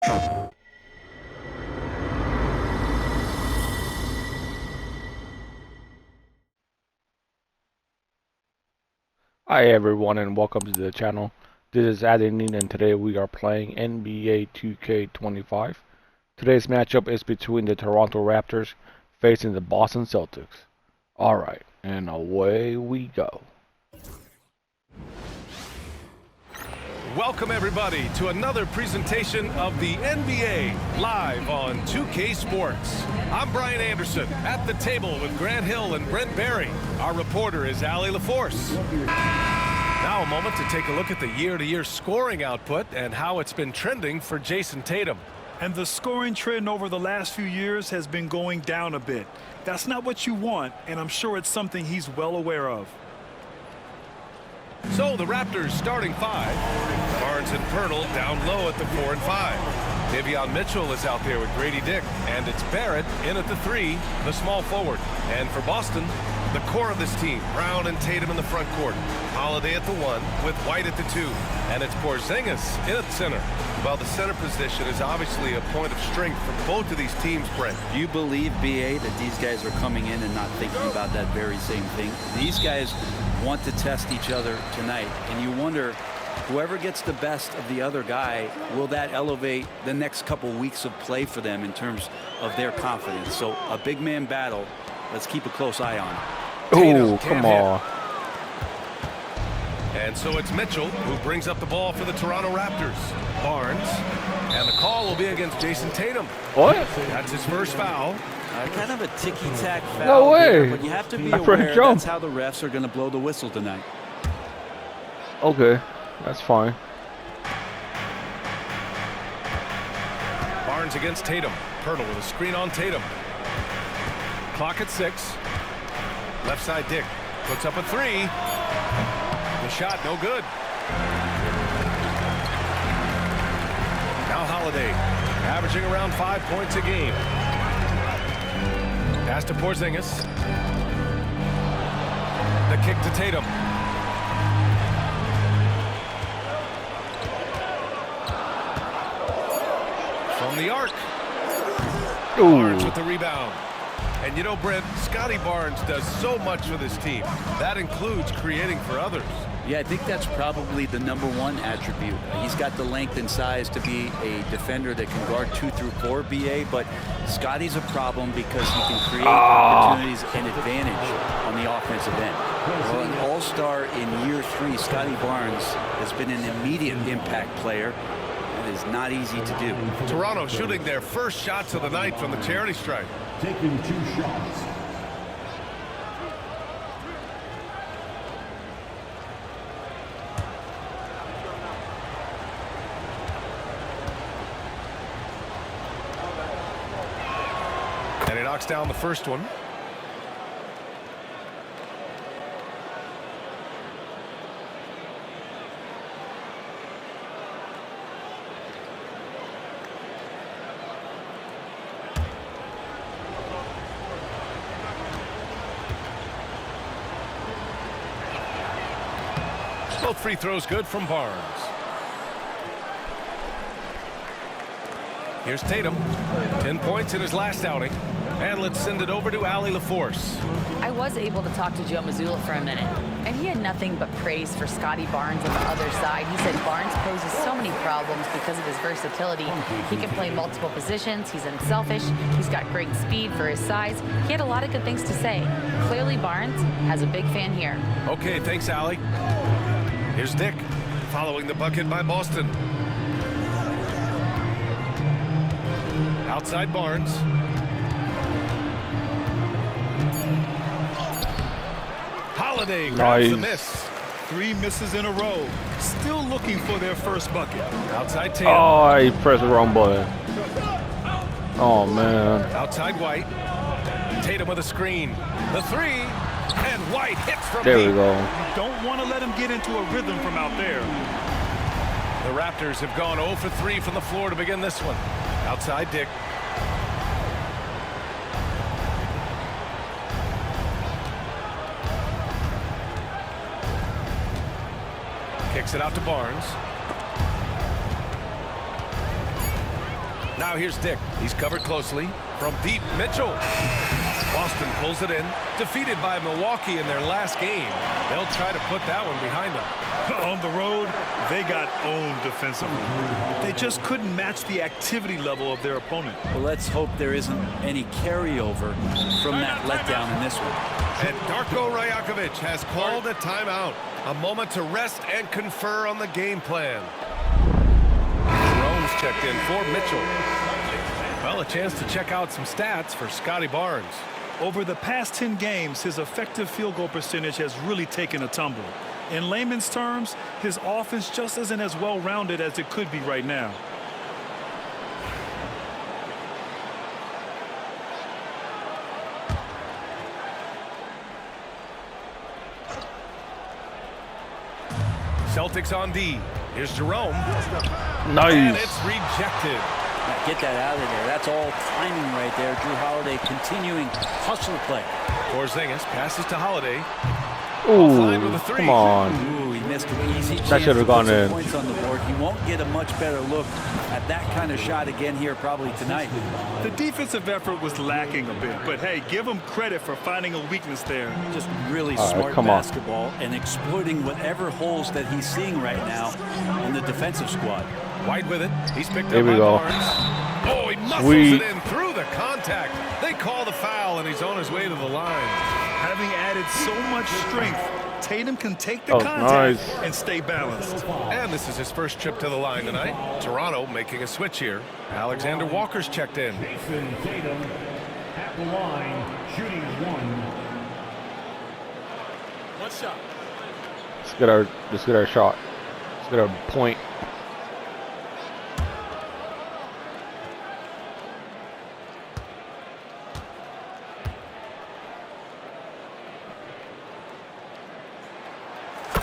Hi everyone and welcome to the channel. This is Adenin and today we are playing NBA 2K25. Today's matchup is between the Toronto Raptors facing the Boston Celtics. Alright, and away we go. Welcome everybody to another presentation of the NBA live on 2K Sports. I'm Brian Anderson at the table with Grant Hill and Brent Berry. Our reporter is Ali LaForce. Now a moment to take a look at the year-to-year scoring output and how it's been trending for Jason Tatum. And the scoring trend over the last few years has been going down a bit. That's not what you want, and I'm sure it's something he's well aware of. So the Raptors starting five. Barnes and Pirtle down low at the 4 and 5. Davion Mitchell is out there with Grady Dick, and it's Barrett in at the 3, the small forward. And for Boston, the core of this team, Brown and Tatum in the front court. Holiday at the 1 with White at the 2. And it's Porzingis in at center. Well, the center position is obviously a point of strength for both of these teams, Brent. Do you believe, BA, that these guys are coming in and not thinking about that very same thing? These guys want to test each other tonight, and you wonder, whoever gets the best of the other guy, will that elevate the next couple weeks of play for them in terms of their confidence? So a big man battle. Let's keep a close eye on it. Oh, come on. And so it's Mitchell who brings up the ball for the Toronto Raptors. Barnes, and the call will be against Jason Tatum. What? That's his first foul. Kind of a ticky-tack foul. No way. Here, but you have to be aware that's how the refs are going to blow the whistle tonight. Okay, that's fine. Barnes against Tatum. Pirtle with a screen on Tatum. Clock at 6. Left side Dick puts up a 3. The shot no good. Now Holiday averaging around 5 points a game. Pass to Porzingis. The kick to Tatum. From the arc. Barnes with the rebound. And you know, Brent, Scotty Barnes does so much for this team. That includes creating for others. Yeah, I think that's probably the #1 attribute. He's got the length and size to be a defender that can guard 2 through 4, BA, but Scotty's a problem because he can create opportunities and advantage on the offensive end. Well, an all-star in year 3, Scotty Barnes has been an immediate impact player. It is not easy to do. Toronto shooting their first shots of the night from the charity stripe. Taking 2 shots. And he knocks down the first one. Both free throws good from Barnes. Here's Tatum. 10 points in his last outing. And let's send it over to Ali LaForce. I was able to talk to Joe Mazzulla for a minute, and he had nothing but praise for Scotty Barnes on the other side. He said Barnes poses so many problems because of his versatility. He can play multiple positions. He's unselfish. He's got great speed for his size. He had a lot of good things to say. Clearly, Barnes has a big fan here. Okay, thanks, Ali. Here's Dick, following the bucket by Boston. Outside Barnes. Holiday grabs the miss. 3 misses in a row. Still looking for their first bucket. Outside Tatum. Oh, he pressed the wrong button. Oh, man. Outside White. Tatum with a screen. The 3. And White hits from There deep. we go. Don't want to let him get into a rhythm from out there. The Raptors have gone 0 for 3 from the floor to begin this one. Outside Dick. Kicks it out to Barnes. Now here's Dick. He's covered closely. From deep, Mitchell. Boston pulls it in. Defeated by Milwaukee in their last game. They'll try to put that one behind them. On the road, they got owned defensively. They just couldn't match the activity level of their opponent. Well, let's hope there isn't any carryover from that letdown in this one. And Darko Rajakovic has called a timeout. A moment to rest and confer on the game plan. Jerome's checked in for Mitchell. Well, a chance to check out some stats for Scotty Barnes. Over the past 10 games, his effective field goal percentage has really taken a tumble. In layman's terms, his offense just isn't as well-rounded as it could be right now. Celtics on D. Here's Jerome. Nice. And it's rejected. Now get that out of there. That's all timing right there. Drew Holiday continuing hustle play. Porzingis passes to Holiday. Ooh, With a three. come on. Ooh, he missed an easy chance That should have to gone put some in. points on the board. He won't get a much better look at that kind of shot again here probably tonight. The defensive effort was lacking a bit, but hey, give him credit for finding a weakness there. Just really All right, smart come on. basketball and exploiting whatever holes that he's seeing right now in the defensive squad. White with it. He's picked Here up we by go. Barnes. Oh, he muscles Sweet. it in through the contact. They call the foul, and he's on his way to the line. Having added so much strength, Tatum can take the Oh, contact nice. and stay balanced. And this is his first trip to the line tonight. Toronto making a switch here. Alexander Walker's checked in. Jason Tatum at the line, shooting one. Let's shot. Let's get our shot. Let's get our point.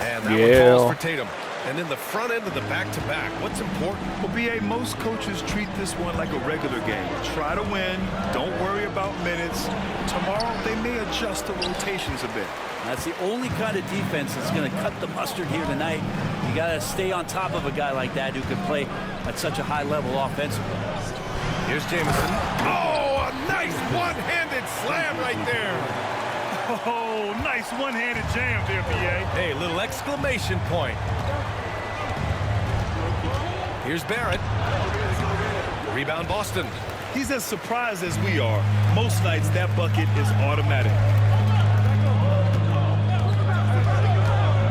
And that one Yeah. falls for Tatum. And in the front end of the back-to-back, what's important? Well, BA, most coaches treat this one like a regular game. Try to win. Don't worry about minutes. Tomorrow, they may adjust the rotations a bit. That's the only kind of defense that's going to cut the mustard here tonight. You got to stay on top of a guy like that who can play at such a high level offensively. Here's Jameson. Oh, a nice one-handed slam right there. Oh, nice one-handed jam there, BA. Hey, little exclamation point. Here's Barrett. Rebound Boston. He's as surprised as we are. Most nights, that bucket is automatic.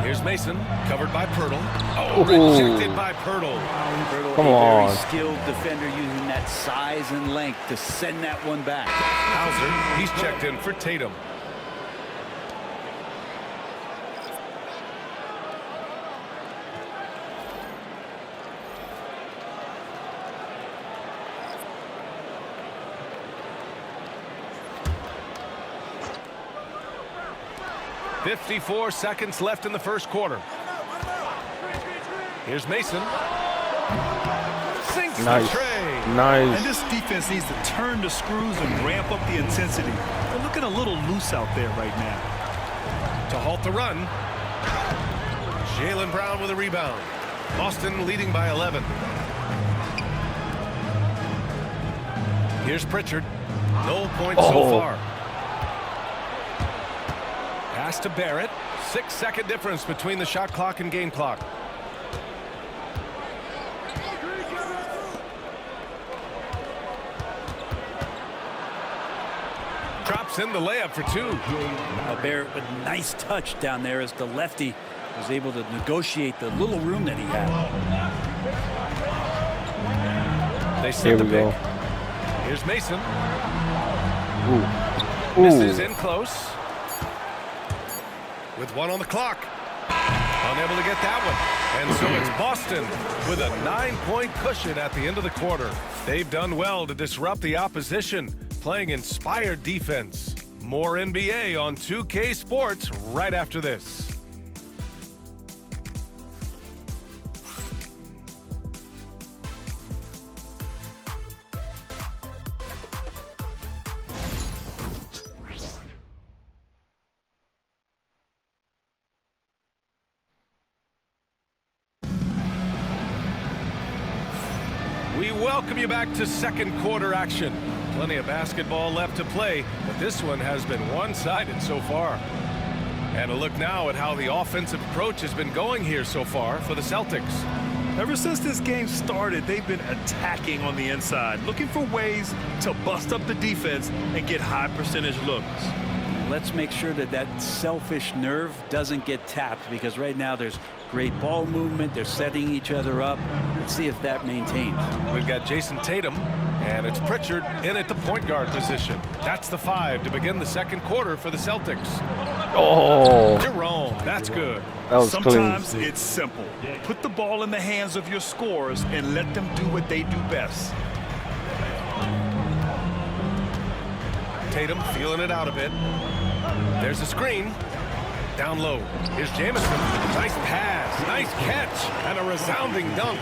Here's Mason, covered by Pirtle. Oh, Ooh. rejected by Pirtle. Pirtle, Come a on. very skilled defender using that size and length to send that one back. Hauser, he's checked in for Tatum. .54 seconds left in the first quarter. Here's Mason. Sinks Nice. the tray. And Nice. this defense needs to turn the screws and ramp up the intensity. They're looking a little loose out there right now. To halt the run. Jaylen Brown with a rebound. Boston leading by 11. Here's Pritchard. No points so Oh. far. Pass to Barrett. 6-second difference between the shot clock and game clock. Drops in the layup for two. Barrett, a nice touch down there as the lefty was able to negotiate the little room that he had. They Here set the we pick. go. Here's Mason. Ooh. Misses Ooh. in close. With one on the clock. Unable to get that one. And so it's Boston with a 9-point cushion at the end of the quarter. They've done well to disrupt the opposition, playing inspired defense. More NBA on 2K Sports right after this. We welcome you back to second quarter action. Plenty of basketball left to play, but this one has been one-sided so far. And a look now at how the offensive approach has been going here so far for the Celtics. Ever since this game started, they've been attacking on the inside, looking for ways to bust up the defense and get high percentage looks. Let's make sure that that selfish nerve doesn't get tapped, because right now there's great ball movement. They're setting each other up. Let's see if that maintains. We've got Jason Tatum, and it's Pritchard in at the point guard position. That's the 5 to begin the second quarter for the Celtics. Oh, Jerome, that's good. that was Sometimes clean. it's simple. Put the ball in the hands of your scorers and let them do what they do best. Tatum feeling it out a bit. There's a screen. Down low. Here's Jamison. Nice pass, nice catch, and a resounding dunk.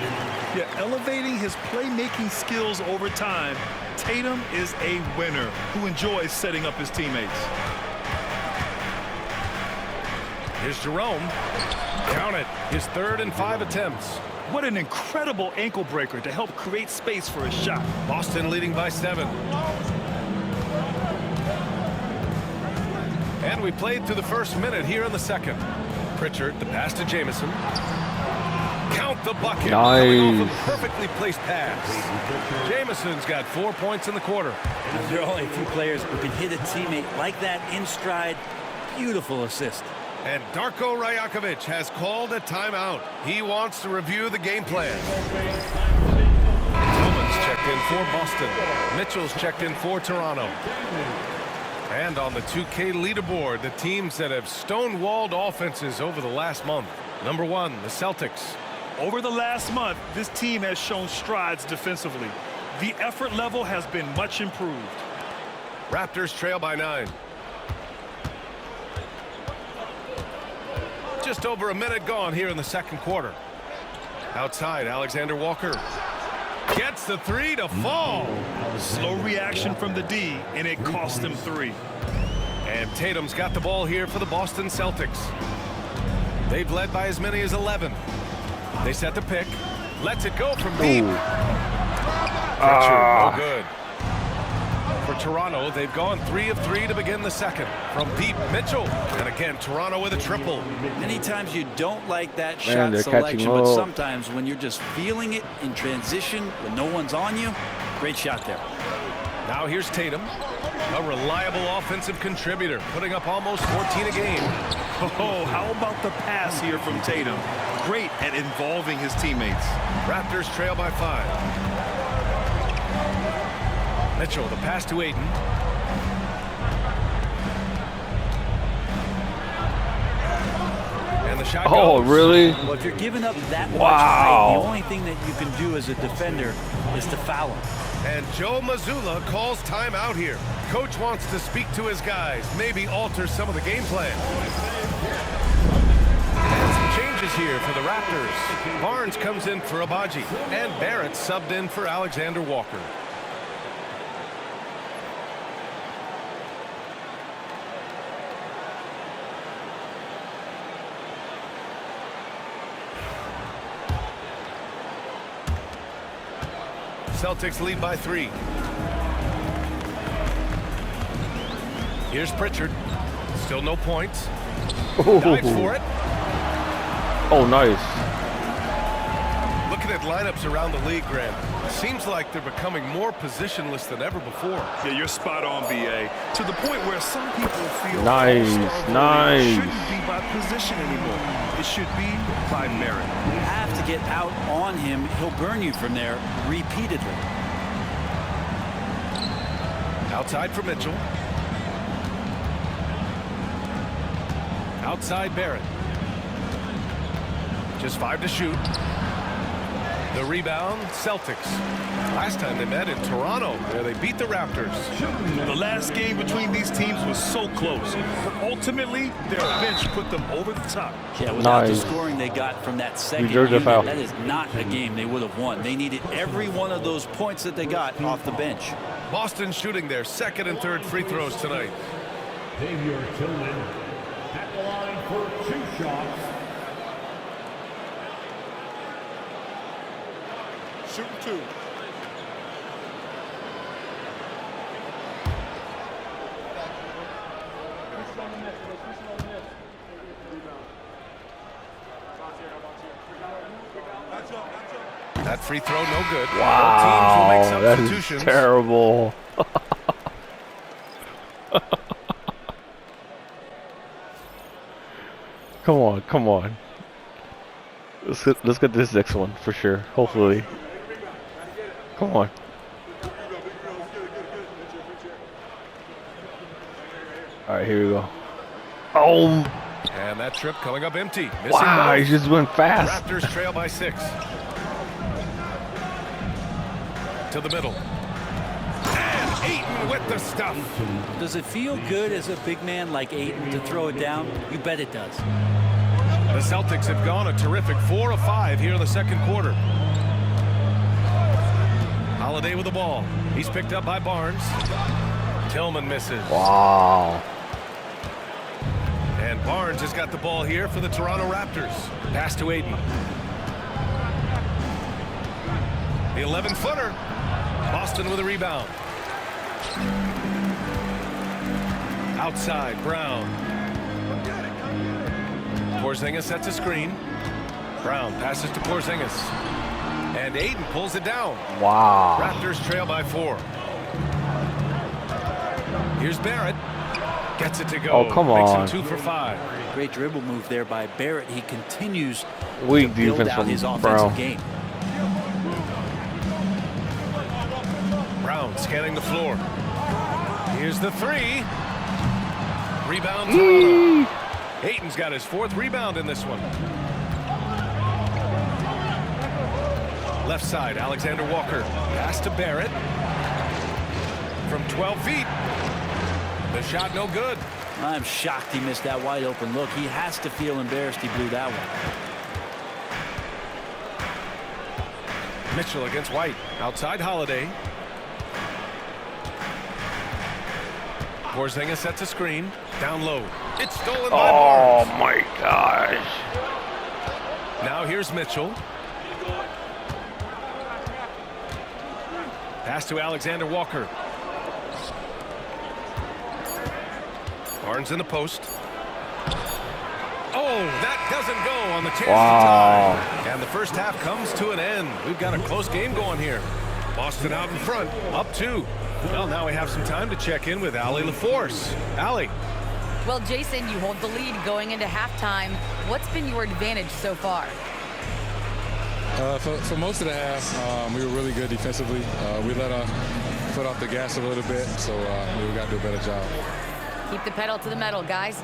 Yeah, elevating his playmaking skills over time, Tatum is a winner who enjoys setting up his teammates. Here's Jerome. Count it. His 3rd and 5 attempts. What an incredible ankle breaker to help create space for a shot. Boston leading by 7. And we played through the first minute here in the second. Pritchard, the pass to Jamison. Count the bucket. Coming off a perfectly placed pass. Jamison's got 4 points in the quarter. There are only a few players who can hit a teammate like that in stride. Beautiful assist. And Darko Rajakovic has called a timeout. He wants to review the game plan. Tillman's checked in for Boston. Mitchell's checked in for Toronto. And on the 2K leaderboard, the teams that have stonewalled offenses over the last month. Number 1, the Celtics. Over the last month, this team has shown strides defensively. The effort level has been much improved. Raptors trail by 9. Just over a minute gone here in the second quarter. Outside, Alexander Walker gets the 3 to fall. Slow reaction from the D, and it cost him 3. And Tatum's got the ball here for the Boston Celtics. They've led by as many as 11. They set the pick. Lets it go from deep. No good. For Toronto, they've gone 3 of 3 to begin the second. From deep, Mitchell. And again, Toronto with a triple. Many times you don't like that Man, shot they're selection, catching but low. sometimes when you're just feeling it in transition, when no one's on you, great shot there. Now here's Tatum, a reliable offensive contributor, putting up almost 14 a game. Oh, how about the pass here from Tatum? Great at involving his teammates. Raptors trail by 5. Mitchell, the pass to Ayton. And the shot goes. Really? Well, if you're giving up that much Wow. height, the only thing that you can do as a defender is to foul him. And Joe Mazzulla calls timeout here. Coach wants to speak to his guys, maybe alter some of the game plan. And some changes here for the Raptors. Barnes comes in for Abaji, and Barrett subbed in for Alexander Walker. Celtics lead by 3. Here's Pritchard. Still no points. Dives for it. Oh, nice. Looking at lineups around the league, Grant, seems like they're becoming more positionless than ever before. Yeah, you're spot on, BA. To the point where some people feel Nice, all-star nice. voting shouldn't be by position anymore. It should be by merit. You have to get out on him. He'll burn you from there repeatedly. Outside for Mitchell. Outside Barrett. Just 5 to shoot. The rebound, Celtics. Last time they met in Toronto, where they beat the Raptors. The last game between these teams was so close, but ultimately their bench put them over the top. Yeah, without the Nice. scoring they got from that second Deserved a unit, foul. that is not a game they would have won. They needed every one of those points that they got off the bench. Boston shooting their second and third free throws tonight. Xavier Tillman at the line for 2 shots. Shoot 2. That free throw, no good. Wow, Both teams will that make is substitutions. terrible. Come on, come on. Let's get this next one for sure. Hopefully. Come on. All right, here we go. Oh, And that trip coming up empty. Missing wow, he both. just went fast. Raptors trail by 6. To the middle. And Ayton with the stuff. Does it feel good as a big man like Ayton to throw it down? You bet it does. The Celtics have gone a terrific 4 of 5 here in the second quarter. Holiday with the ball. He's picked up by Barnes. Tillman misses. Wow. And Barnes has got the ball here for the Toronto Raptors. Pass to Ayton. The 11-footer. Boston with a rebound. Outside, Brown. Porzingis sets a screen. Brown passes to Porzingis. And Ayton pulls it down. Wow. Raptors trail by 4. Here's Barrett. Gets it to go. Oh, come Makes on. him 2 for 5. Great dribble move there by Barrett. He continues Weak to build defense out from his offensive Brown. game. Brown scanning the floor. Here's the 3. Rebound Toronto. Ayton's got his 4th rebound in this one. Left side, Alexander Walker. Pass to Barrett. From 12 feet. The shot no good. I'm shocked he missed that wide open look. He has to feel embarrassed he blew that one. Mitchell against White. Outside Holiday. Porzingis sets a screen. Down low. It's stolen by Oh Barnes. my gosh. Now here's Mitchell. Pass to Alexander Walker. Barnes in the post. Oh, that doesn't go on the chance Wow. to tie. And the first half comes to an end. We've got a close game going here. Boston out in front, up 2. Well, now we have some time to check in with Allie LaForce. Allie. Well, Jason, you hold the lead going into halftime. What's been your advantage so far? For most of the half, we were really good defensively. We let our foot off the gas a little bit, so we got to do a better job. Keep the pedal to the metal, guys.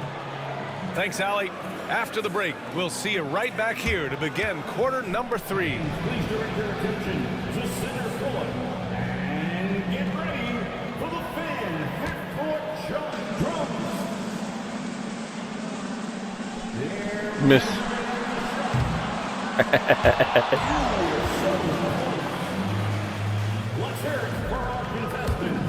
Thanks, Allie. After the break, we'll see you right back here to begin quarter number 3. Please direct your attention to center court and get ready for the fan half-court drums. Miss. Let's hear it for our contestants.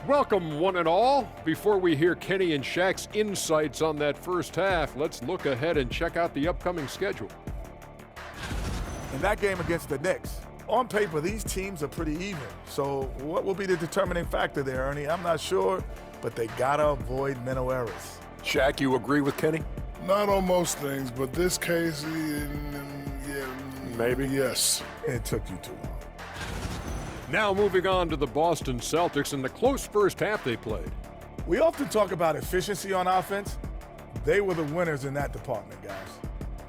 Welcome, one and all. Before we hear Kenny and Shaq's insights on that first half, let's look ahead and check out the upcoming schedule. In that game against the Knicks, on paper, these teams are pretty even. So what will be the determining factor there, Ernie? I'm not sure, but they gotta avoid mental errors. Shaq, you agree with Kenny? Not on most things, but this case, yeah, Maybe. yes. It took you too long. Now moving on to the Boston Celtics and the close first half they played. We often talk about efficiency on offense. They were the winners in that department, guys.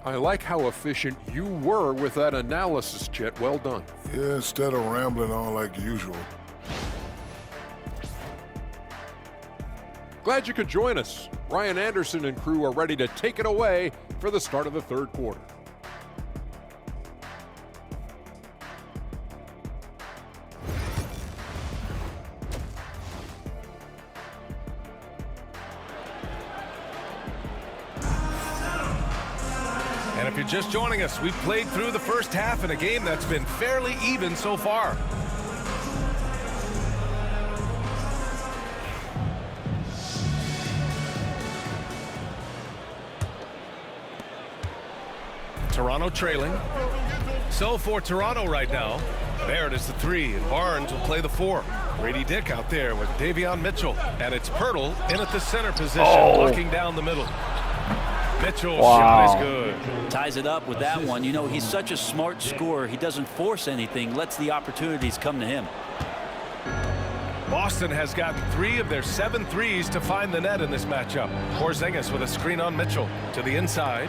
I like how efficient you were with that analysis, Chet. Well done. Yeah, instead of rambling on like usual. Glad you could join us. Ryan Anderson and crew are ready to take it away for the start of the third quarter. And if you're just joining us, we've played through the first half in a game that's been fairly even so far. Toronto trailing. So for Toronto right now, Barrett is the 3, and Barnes will play the 4. Grady Dick out there with Davion Mitchell. And it's Pirtle in at the center position, blocking down the middle. Mitchell's shot is good. Ties it up with that one. You know, he's such a smart scorer. He doesn't force anything, lets the opportunities come to him. Boston has gotten 3 of their 7 threes to find the net in this matchup. Porzingis with a screen on Mitchell to the inside.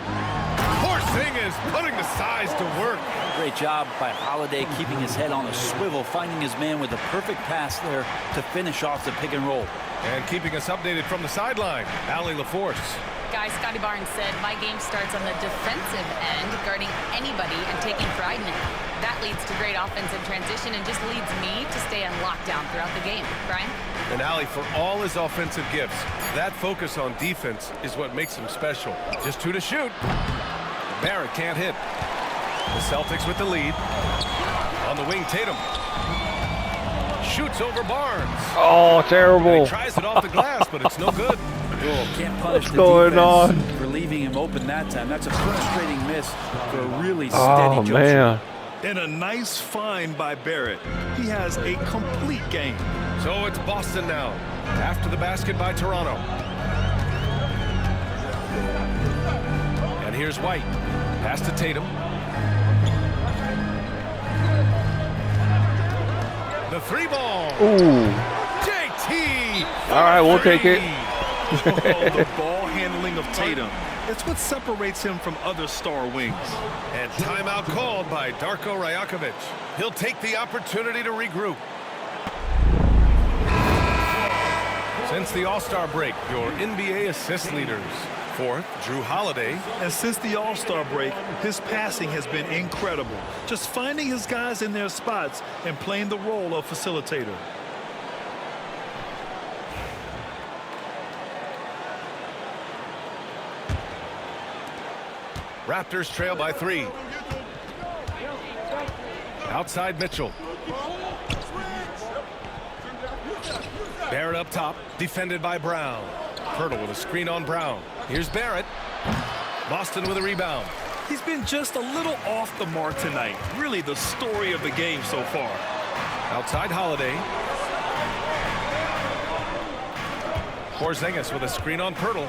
Porzingis putting the size to work. Great job by Holiday keeping his head on a swivel, finding his man with a perfect pass there to finish off the pick and roll. And keeping us updated from the sideline, Allie LaForce. Guys, Scotty Barnes said, my game starts on the defensive end, guarding anybody and taking pride in it. That leads to great offensive transition and just leads me to stay on lockdown throughout the game. Brian? And Allie, for all his offensive gifts, that focus on defense is what makes him special. Just 2 to shoot. Barrett can't hit. The Celtics with the lead. On the wing, Tatum. Shoots over Barnes. Oh, terrible. And he tries it off the glass, but it's no good. Can't punish What's the going on? defense for leaving him open that time. That's a frustrating miss for a really steady jump man. shot. And a nice find by Barrett. He has a complete game. So it's Boston now, after the basket by Toronto. And here's White. Pass to Tatum. The 3-ball. Ooh. JT. All right, we'll take it. The ball handling of Tatum. It's what separates him from other star wings. And timeout called by Darko Rajakovic. He'll take the opportunity to regroup. Since the All-Star break, your NBA assist leaders. 4th, Drew Holiday. And since the All-Star break, his passing has been incredible. Just finding his guys in their spots and playing the role of facilitator. Raptors trail by 3. Outside Mitchell. Barrett up top, defended by Brown. Pirtle with a screen on Brown. Here's Barrett. Boston with a rebound. He's been just a little off the mark tonight. Really the story of the game so far. Outside Holiday. Porzingis with a screen on Pirtle.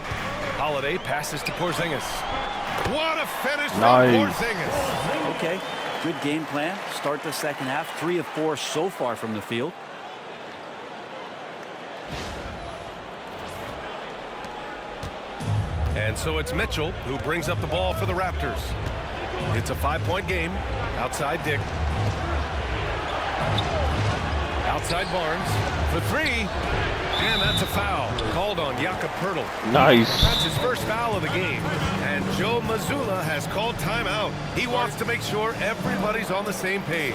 Holiday passes to Porzingis. What a finish from Porzingis. Okay, good game plan. Start the second half. 3 of 4 so far from the field. And so it's Mitchell who brings up the ball for the Raptors. It's a 5-point game. Outside Dick. Outside Barnes for 3. And that's a foul called on Jakob Pirtle. Nice. That's his first foul of the game. And Joe Mazzulla has called timeout. He wants to make sure everybody's on the same page.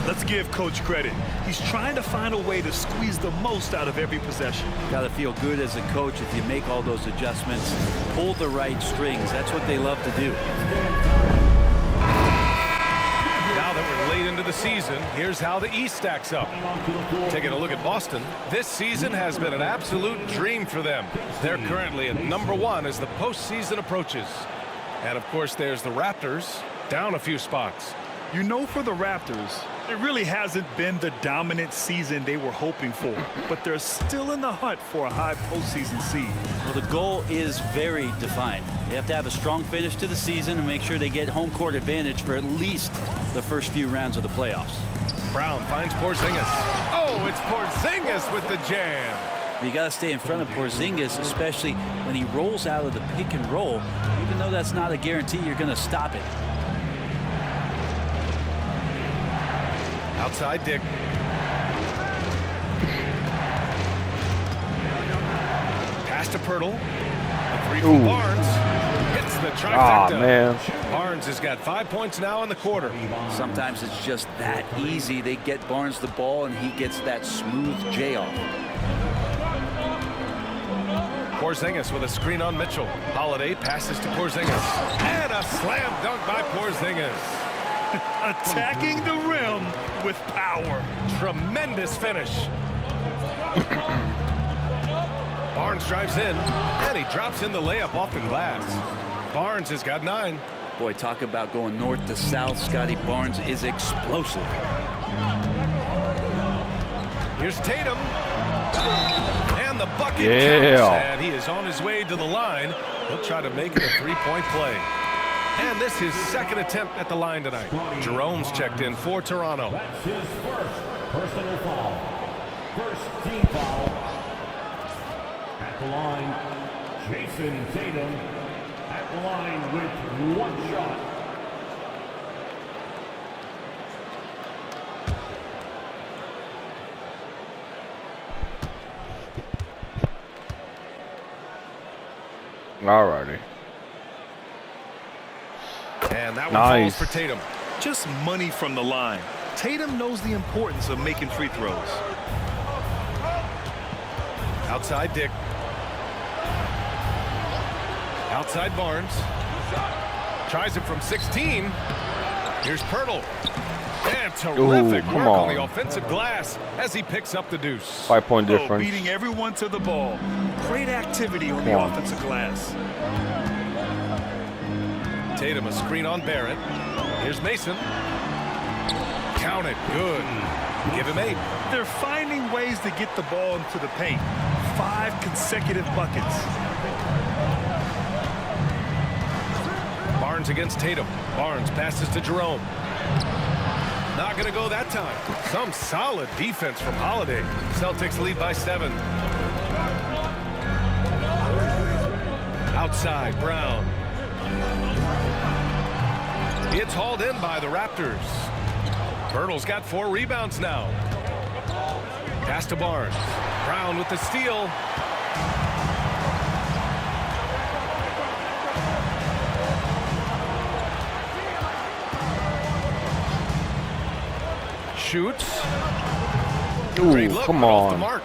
Let's give Coach credit. He's trying to find a way to squeeze the most out of every possession. Got to feel good as a coach if you make all those adjustments. Pull the right strings. That's what they love to do. Now that we're late into the season, here's how the East stacks up. Taking a look at Boston, this season has been an absolute dream for them. They're currently at #1 as the postseason approaches. And of course, there's the Raptors, down a few spots. You know, for the Raptors, it really hasn't been the dominant season they were hoping for, but they're still in the hunt for a high postseason seed. Well, the goal is very defined. They have to have a strong finish to the season and make sure they get home court advantage for at least the first few rounds of the playoffs. Brown finds Porzingis. Oh, it's Porzingis with the jam. You got to stay in front of Porzingis, especially when he rolls out of the pick and roll. Even though that's not a guarantee you're going to stop it. Outside Dick. Pass to Pirtle. A 3 from Barnes. Hits the trifecta. Man. Barnes has got 5 points now in the quarter. Sometimes it's just that easy. They get Barnes the ball and he gets that smooth J off. Porzingis with a screen on Mitchell. Holiday passes to Porzingis. And a slam dunk by Porzingis. Attacking the rim with power. Tremendous finish. Barnes drives in, and he drops in the layup off the glass. Barnes has got 9. Boy, talk about going north to south. Scotty Barnes is explosive. Here's Tatum. And the bucket Yeah. counts. And he is on his way to the line. He'll try to make it a three-point play. And this is his second attempt at the line tonight. Jerome's checked in for Toronto. That's his first personal foul. First team foul. At the line, Jason Tatum. At the line with one shot. Alrighty. And that one falls for Tatum. Just money from the line. Tatum knows the importance of making free throws. Outside Dick. Outside Barnes. Tries it from 16. Here's Pirtle. And terrific work on the offensive glass as he picks up the deuce. 5 point difference. Beating everyone to the ball. Great activity on the offensive glass. Tatum a screen on Barrett. Here's Mason. Count it. Good. Give him 8. They're finding ways to get the ball into the paint. 5 consecutive buckets. Barnes against Tatum. Barnes passes to Jerome. Not going to go that time. Some solid defense from Holiday. Celtics lead by 7. Outside, Brown. It's hauled in by the Raptors. Pirtle's got 4 rebounds now. Pass to Barnes. Brown with the steal. Shoots. Ooh, come Off the on. mark.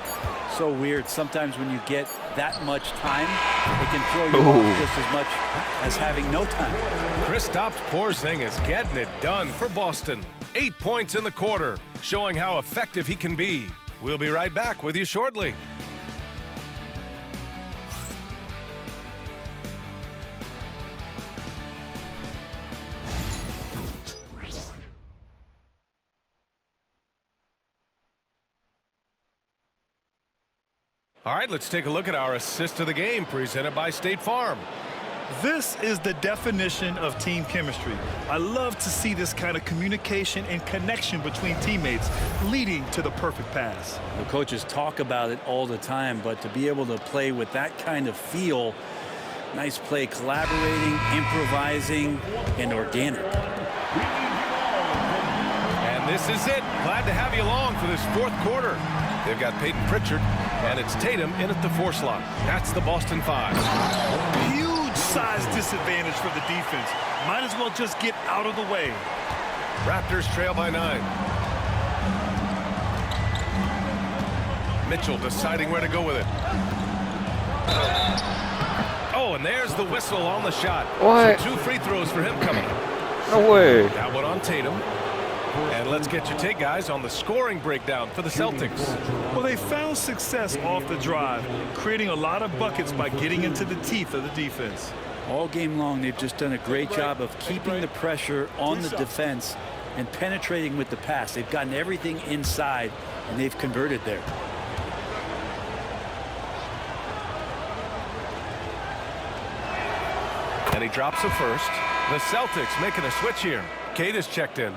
So weird. Sometimes when you get that much time, it can throw you off just as much as having no time. Kristaps Porzingis getting it done for Boston. 8 points in the quarter, showing how effective he can be. We'll be right back with you shortly. All right, let's take a look at our assist of the game presented by State Farm. This is the definition of team chemistry. I love to see this kind of communication and connection between teammates leading to the perfect pass. The coaches talk about it all the time, but to be able to play with that kind of feel, nice play, collaborating, improvising, and organic. And this is it. Glad to have you along for this 4th quarter. They've got Peyton Pritchard, and it's Tatum in at the 4 slot. That's the Boston 5. Huge size disadvantage for the defense. Might as well just get out of the way. Raptors trail by 9. Mitchell deciding where to go with it. Oh, and there's the whistle on the shot. What? So 2 free throws for him coming up. No way. That one on Tatum. And let's get your take, guys, on the scoring breakdown for the Celtics. Well, they found success off the drive, creating a lot of buckets by getting into the teeth of the defense. All game long, they've just done a great job of keeping the pressure on the defense and penetrating with the pass. They've gotten everything inside, and they've converted there. And he drops the first. The Celtics making a switch here. Kate is checked in.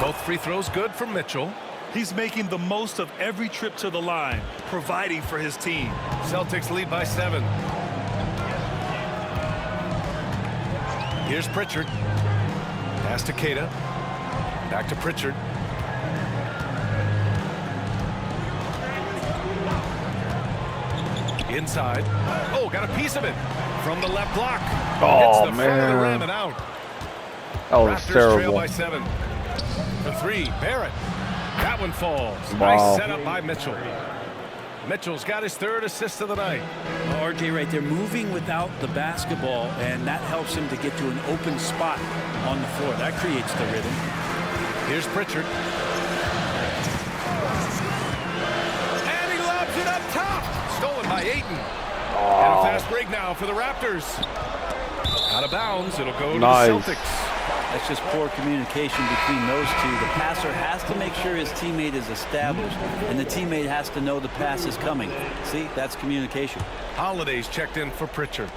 Both free throws good from Mitchell. He's making the most of every trip to the line, providing for his team. Celtics lead by 7. Here's Pritchard. Pass to Queta. Back to Pritchard. Inside. Oh, got a piece of it from the left block. Gets Oh, the front of the rim man. and out. That was Raptors trail terrible. by 7. The 3, Barrett. That one falls. Wow. Nice setup by Mitchell. Mitchell's got his 3rd assist of the night. RJ right there, moving without the basketball, and that helps him to get to an open spot on the floor. That creates the rhythm. Here's Pritchard. Harden. And a fast break now for the Raptors. Out of bounds, it'll go to the Celtics. That's just poor communication between those two. The passer has to make sure his teammate is established, and the teammate has to know the pass is coming. See, that's communication. Holiday's checked in for Pritchard.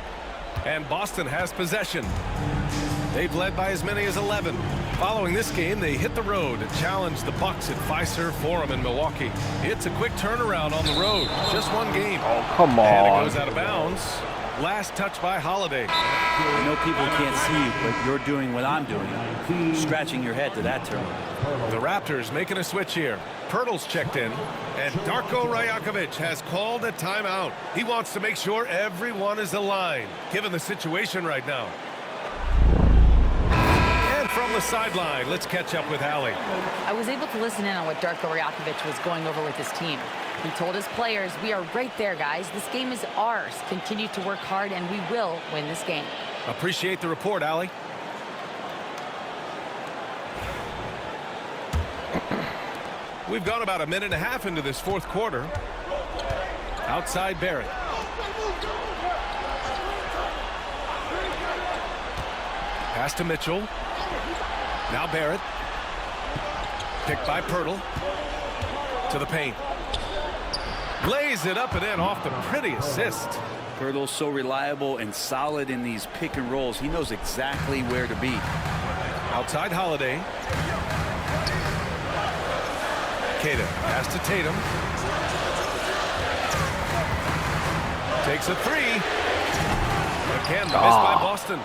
And Boston has possession. They've led by as many as 11. Following this game, they hit the road to challenge the Bucks at Fiserv Forum in Milwaukee. It's a quick turnaround on the road. Just one game. Oh, come on. And it goes out of bounds. Last touch by Holiday. I know people can't see you, but you're doing what I'm doing. Scratching your head to that turn. The Raptors making a switch here. Pirtle's checked in. And Darko Rajakovic has called a timeout. He wants to make sure everyone is aligned, given the situation right now. And from the sideline, let's catch up with Allie. I was able to listen in on what Darko Rajakovic was going over with his team. He told his players, we are right there, guys. This game is ours. Continue to work hard, and we will win this game. Appreciate the report, Allie. We've gone about a minute and a half into this fourth quarter. Outside Barrett. Pass to Mitchell. Now Barrett. Picked by Pirtle. To the paint. Lays it up and in off the pretty assist. Pirtle's so reliable and solid in these pick and rolls. He knows exactly where to be. Outside Holiday. Queta pass to Tatum. Takes a three. Again, the miss by Boston.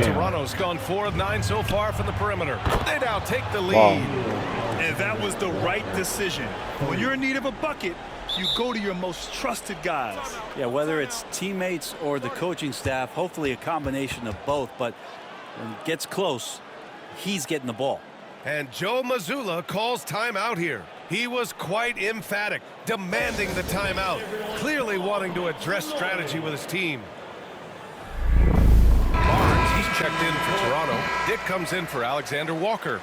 Toronto's gone 4 of 9 so far from the perimeter. They now take the lead. And that was the right decision. When you're in need of a bucket, you go to your most trusted guys. Yeah, whether it's teammates or the coaching staff, hopefully a combination of both. But when it gets close, he's getting the ball. And Joe Mazzulla calls timeout here. He was quite emphatic, demanding the timeout, clearly wanting to address strategy with his team. Barnes, he's checked in for Toronto. Dick comes in for Alexander Walker.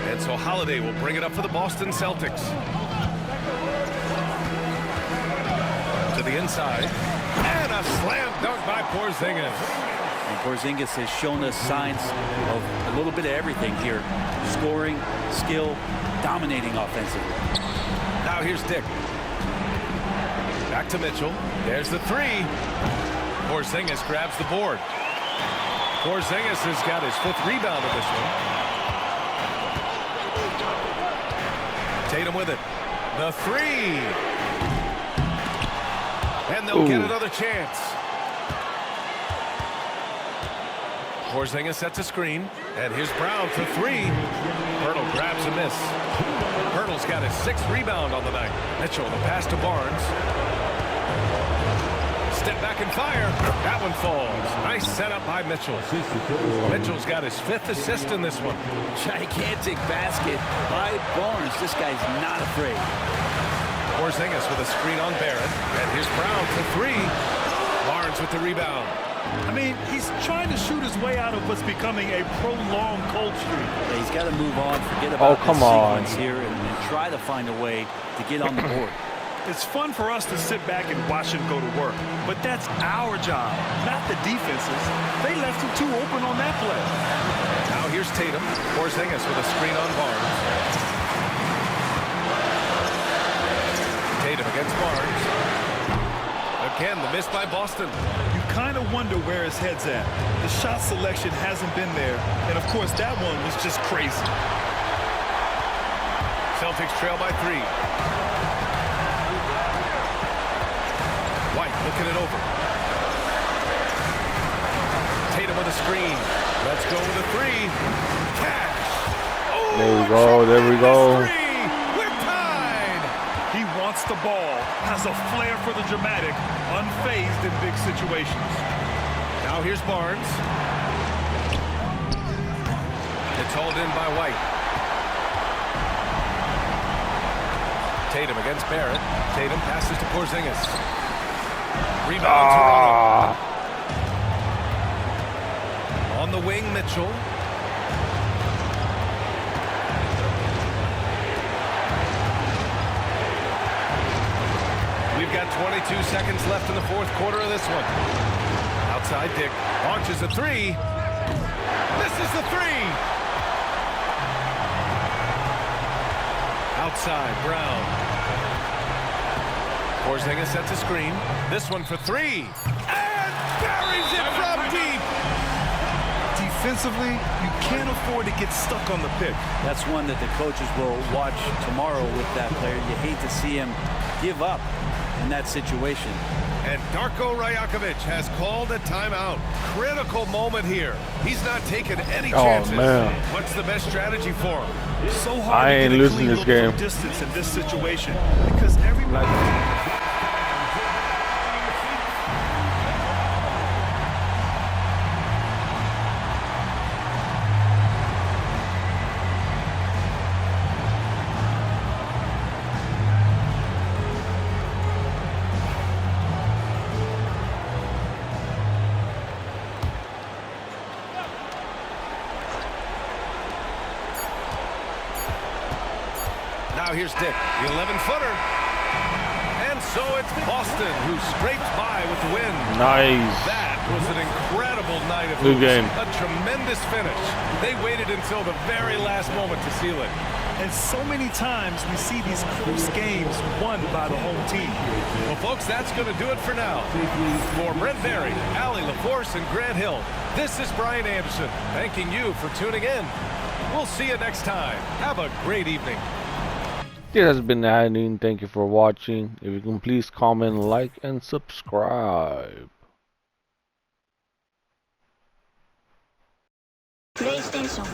And so Holiday will bring it up for the Boston Celtics. To the inside. And a slam dunk by Porzingis. And Porzingis has shown us signs of a little bit of everything here. Scoring, skill, dominating offensively. Now here's Dick. Back to Mitchell. There's the three. Porzingis grabs the board. Porzingis has got his 5th rebound of this one. Tatum with it. The three. And they'll get another chance. Porzingis sets a screen. And here's Brown for three. Pirtle grabs a miss. Pirtle's got his 6th rebound on the night. Mitchell, the pass to Barnes. Step back and fire. That one falls. Nice setup by Mitchell. Mitchell's got his 5th assist in this one. Gigantic basket by Barnes. This guy's not afraid. Porzingis with a screen on Barrett. And here's Brown for three. Barnes with the rebound. I mean, he's trying to shoot his way out of what's becoming a prolonged cold streak. Yeah, he's got to move on, forget about this on. sequence here, and try to find a way to get on the board. It's fun for us to sit back and watch him go to work, but that's our job, not the defense's. They left him too open on that play. Now here's Tatum. Porzingis with a screen on Barnes. Tatum against Barnes. Again, the miss by Boston. You kind of wonder where his head's at. The shot selection hasn't been there, and of course that one was just crazy. Celtics trail by 3. White looking it over. Tatum with a screen. Let's go with a three. Cash. Oh, there we go. There we go. We're tied. He wants the ball, has a flair for the dramatic, unfazed in big situations. Now here's Barnes. It's hauled in by White. Tatum against Barrett. Tatum passes to Porzingis. Rebound Toronto. On the wing, Mitchell. We've got 22 seconds left in the fourth quarter of this one. Outside, Dick launches a three. Misses the three. Outside, Brown. Porzingis sets a screen. This one for three. And buries it from deep. Defensively, you can't afford to get stuck on the pick. That's one that the coaches will watch tomorrow with that player. You hate to see him give up in that situation. And Darko Rajakovic has called a timeout. Critical moment here. He's not taking any chances. Man. What's the best strategy for him? So hard I to ain't get a losing clean this look game. from distance in this situation because everybody. Now here's Dick, the 11-footer. And so it's Boston who scrapes by with the win. Nice. That was an incredible night of Good hoops. game. A tremendous finish. They waited until the very last moment to seal it. And so many times we see these close games won by the home team. Well, folks, that's going to do it for now. For Brent Berry, Allie LaForce, and Grant Hill, this is Brian Anderson thanking you for tuning in. We'll see you next time. Have a great evening. This has been Adin. Thank you for watching. If you can please comment, like, and subscribe. PlayStation